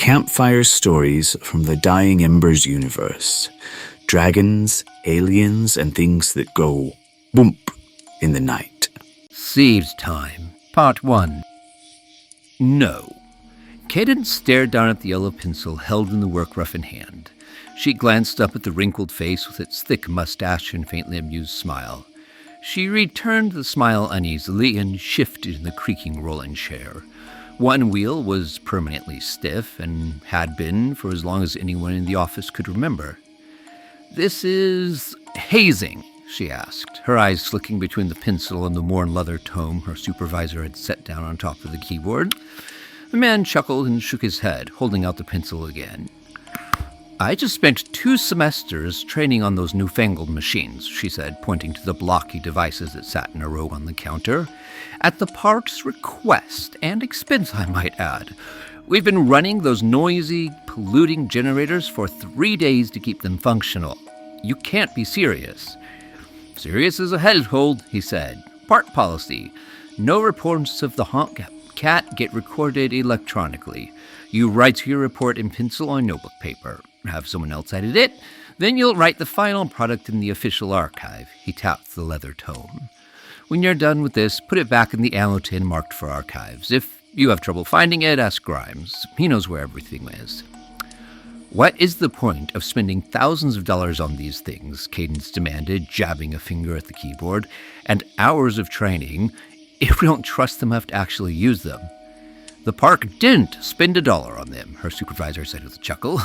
Campfire stories from the Dying Embers universe. Dragons, aliens, and things that go boomp in the night. Seeds Time, Part 1. No. Cadence stared down at the yellow pencil held in the work rough in hand. She glanced up at the wrinkled face with its thick mustache and faintly amused smile. She returned the smile uneasily and shifted in the creaking rolling chair. One wheel was permanently stiff and had been for as long as anyone in the office could remember. "This is hazing?" she asked, her eyes flicking between the pencil and the worn leather tome her supervisor had set down on top of the keyboard. The man chuckled and shook his head, holding out the pencil again. "I just spent 2 semesters training on those newfangled machines," she said, pointing to the blocky devices that sat in a row on the counter. "At the park's request and expense, I might add. We've been running those noisy, polluting generators for 3 days to keep them functional. You can't be serious." "Serious as a household," he said. "Park policy. No reports of the honk cat get recorded electronically. You write your report in pencil on notebook paper. Have someone else edit it. Then you'll write the final product in the official archive." He tapped the leather tome. "When you're done with this, put it back in the annotated marked for archives. If you have trouble finding it, ask Grimes. He knows where everything is." "What is the point of spending thousands of dollars on these things?" Cadence demanded, jabbing a finger at the keyboard. "And hours of training if we don't trust them enough to actually use them." "The park didn't spend $1 on them," her supervisor said with a chuckle.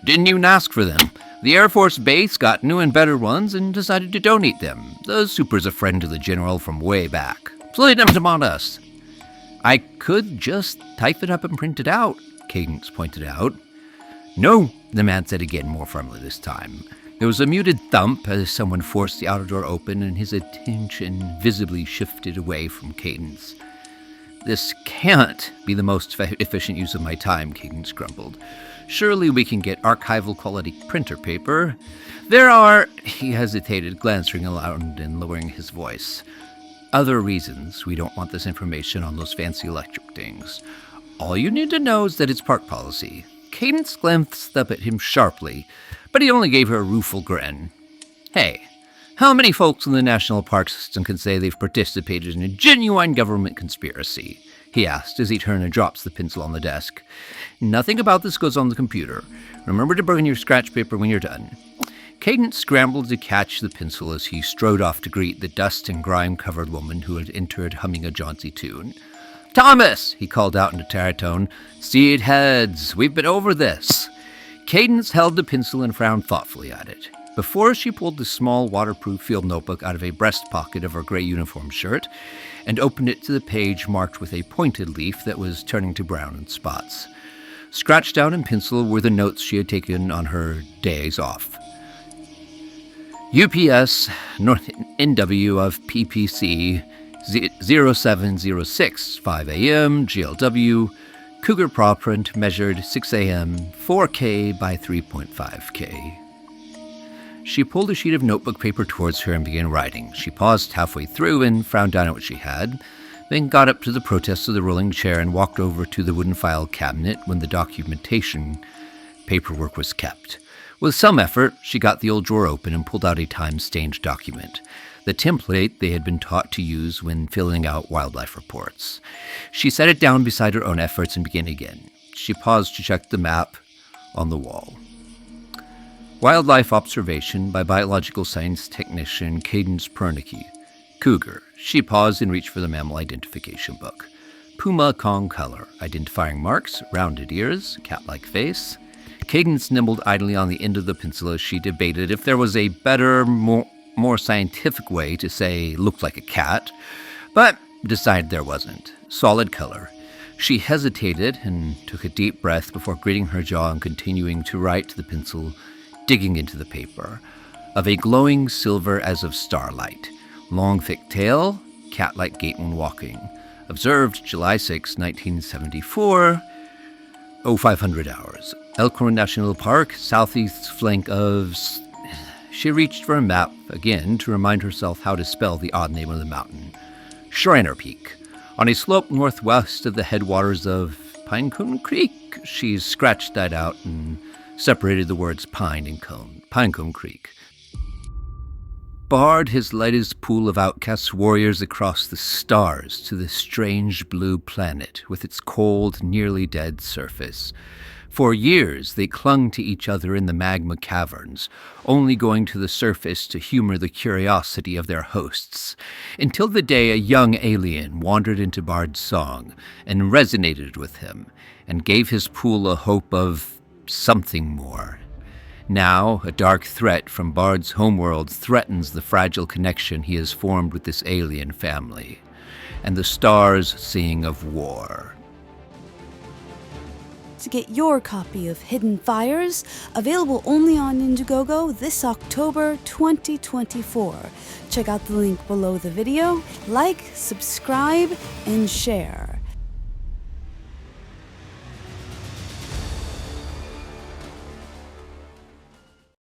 "Didn't even ask for them. The Air Force Base got new and better ones and decided to donate them. The super's a friend to the general from way back. So they dumped them on us." "I could just type it up and print it out," Cadence pointed out. "No," the man said again, more firmly this time. There was a muted thump as someone forced the outer door open, and his attention visibly shifted away from Cadence. "This can't be the most efficient use of my time," Cadence grumbled. "Surely we can get archival quality printer paper. There are," he hesitated, glancing around and lowering his voice, "other reasons we don't want this information on those fancy electric things. All you need to know is that it's park policy." Cadence glanced up at him sharply, but he only gave her a rueful grin. "Hey, how many folks in the National Park System can say they've participated in a genuine government conspiracy?" he asked as he turned and drops the pencil on the desk. "Nothing about this goes on the computer. Remember to burn your scratch paper when you're done." Cadence scrambled to catch the pencil as he strode off to greet the dust and grime-covered woman who had entered humming a jaunty tune. "Thomas!" he called out in a baritone. "Seed heads, we've been over this." Cadence held the pencil and frowned thoughtfully at it. Before she pulled the small waterproof field notebook out of a breast pocket of her gray uniform shirt and opened it to the page marked with a pointed leaf that was turning to brown in spots. Scratched out in pencil were the notes she had taken on her days off. UPS, North NW of PPC, 0706, 5 a.m., GLW, Cougar paw print measured 6 a.m., 4K by 3.5K. She pulled a sheet of notebook paper towards her and began writing. She paused halfway through and frowned down at what she had, then got up to the protest of the rolling chair and walked over to the wooden file cabinet when the documentation paperwork was kept. With some effort, she got the old drawer open and pulled out a time-stained document, the template they had been taught to use when filling out wildlife reports. She set it down beside her own efforts and began again. She paused to check the map on the wall. Wildlife observation by biological science technician Cadence Pernicke. Cougar. She paused and reached for the mammal identification book. Puma Kong color. Identifying marks, rounded ears, cat-like face. Cadence nibbled idly on the end of the pencil as she debated if there was a better, more scientific way to say looked like a cat, but decided there wasn't. Solid color. She hesitated and took a deep breath before gritting her jaw and continuing to write to the pencil, digging into the paper. Of a glowing silver as of starlight. Long thick tail, cat-like gait when walking. Observed July 6, 1974, 0500 hours. Elkhorn National Park, southeast flank of... She reached for a map again to remind herself how to spell the odd name of the mountain. Shriner Peak, on a slope northwest of the headwaters of Pinecone Creek. She's scratched that out and separated the words pine and cone. Pinecone Creek. Bard has led his pool of outcast warriors across the stars to this strange blue planet with its cold, nearly dead surface. For years, they clung to each other in the magma caverns, only going to the surface to humor the curiosity of their hosts, until the day a young alien wandered into Bard's song and resonated with him, and gave his pool a hope of something more. Now, a dark threat from Bard's homeworld threatens the fragile connection he has formed with this alien family, and the stars sing of war. To get your copy of Hidden Fires, available only on Indiegogo this October 2024. Check out the link below the video, like, subscribe, and share.